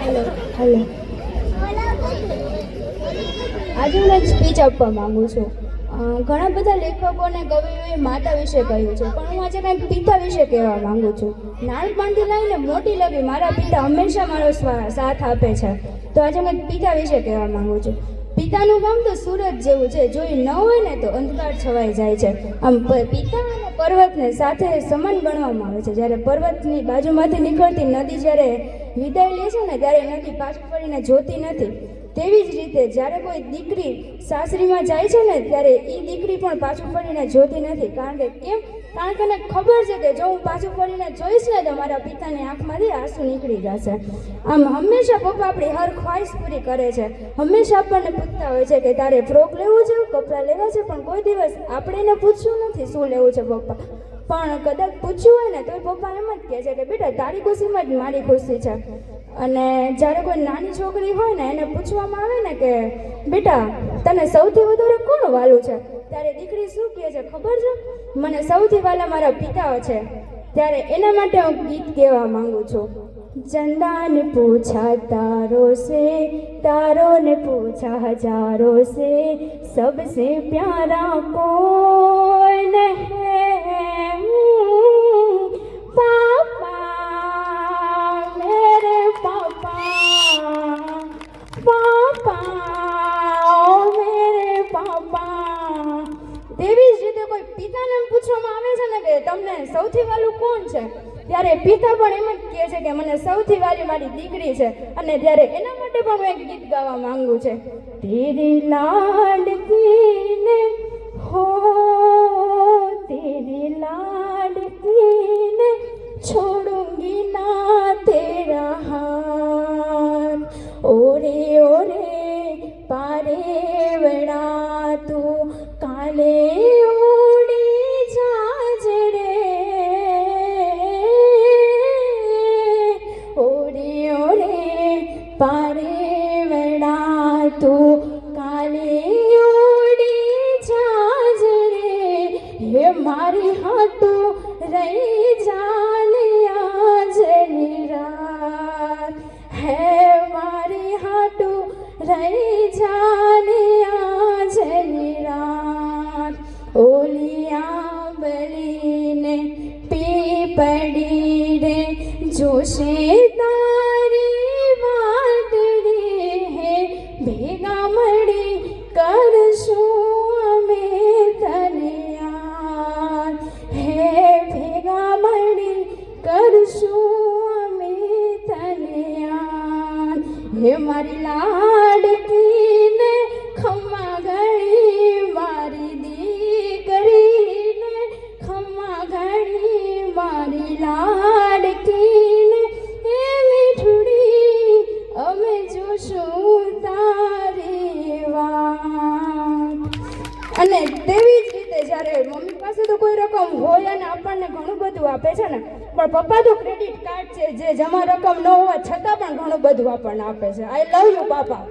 Hello hello આજે હું એક સ્પીચ આપવા માંગુ છું. ઘણા બધા લેખકો અને કવિઓએ માતા વિશે કહ્યું છે, પણ હું આજે કંઈક પિતા વિશે કહેવા માંગુ છું. નાનપણથી લઈને મોટી લગી મારા પિતા હંમેશા મારો સાથ આપે છે. તો આજે હું પિતા વિશે કહેવા માંગુ છું. પિતાનું કામ તો સૂરજ જેવું છે, જો એ ન હોય ને તો અંધકાર છવાઈ જાય છે. આમ પિતા અને પર્વતને સાથે સમાન ગણવામાં આવે છે. જ્યારે પર્વતની બાજુમાંથી નીકળતી નદી જ્યારે વિદાય લે છે ને, ત્યારે નદી પાછું ફરીને જોતી નથી. તેવી જ રીતે જ્યારે કોઈ દીકરી સાસરીમાં જાય છે ને, ત્યારે એ દીકરી પણ પાછું ફરીને જોતી નથી. કારણ કે એને ખબર છે કે જો હું પાછું ફરીને જોઈશ ને તો મારા પિતાની આંખમાંથી આંસુ નીકળી જશે. આમ હંમેશા પપ્પા આપણી હર ખ્વાહિશ પૂરી કરે છે. હંમેશા આપણને પૂછતા હોય છે કે તારે ફ્રોક લેવું છે, કપડાં લેવા છે, પણ કોઈ દિવસ આપણે એને પૂછ્યું નથી શું લેવું છે પપ્પા. પણ કદાચ પૂછ્યું હોય ને તો પપ્પા એમ જ કહે છે કે બેટા તારી ખુશીમાં જ મારી ખુશી છે. અને જ્યારે કોઈ નાની છોકરી હોય ને એને પૂછવામાં આવે ને કે બેટા તને સૌથી વધારે કોણ વાલું છે, ત્યારે દીકરી શું કહે છે ખબર છે? મને સૌથી વાલા મારા પિતા છે. ત્યારે એના માટે હું ગીત કહેવા માંગુ છું. चंदा ने पूछा तारों से, तारों ने पूछा हजारों से, सबसे प्यारा कौन है? पापा मेरे पापा, पापा मेरे पापा. તેવી જ રીતે કોઈ પિતાને પૂછવામાં આવે છે ને કે તમને સૌથી વાલું કોણ છે, ત્યારે પિતા પણ એમ જ કહે છે કે મને સૌથી વાલી મારી દીકરી છે. અને ત્યારે એના માટે પણ હું એક ગીત ગાવા માંગુ છે. તેરી લાડકી ને હો, તેરી લાડકી ને છોડુંગી ના તેરા હાથ. ઓરે ઓરે પારે વડા તું કાલે ઉડી જાજ રે. ઓરે ઓરે પારે વડા તું કાલે ઉડી જાજ રે. હે મારી હાટું રહી જાને આજની રાત. હે મારી હાટું રહી જાને આજની રાત. ઓલિયા બલીને પીપડી રે જોશે તારી વાટડી. હે ભેગા મળી કરશું અમે તને યાદ. હે ભેગા મળી કરશું અમે તને યાદ. હે મારી લાડકીને ખમ્મા ગળી, મારી દીકરીને ખમ્મા ગળી, મારી લાડકીને એ મીઠડી અમે જોશું તારી વાત. અને તેવી જ રીતે જ્યારે મમ્મી પાસે તો કોઈ રકમ હોય અને આપણને ઘણું બધું આપે છે ને, પણ પપ્પા તો ક્રેડિટ કાર્ડ છે જે જમા રકમ ન હોવા છતાં પણ ઘણું બધું આપણને આપે છે. આઈ લવ યુ પાપા.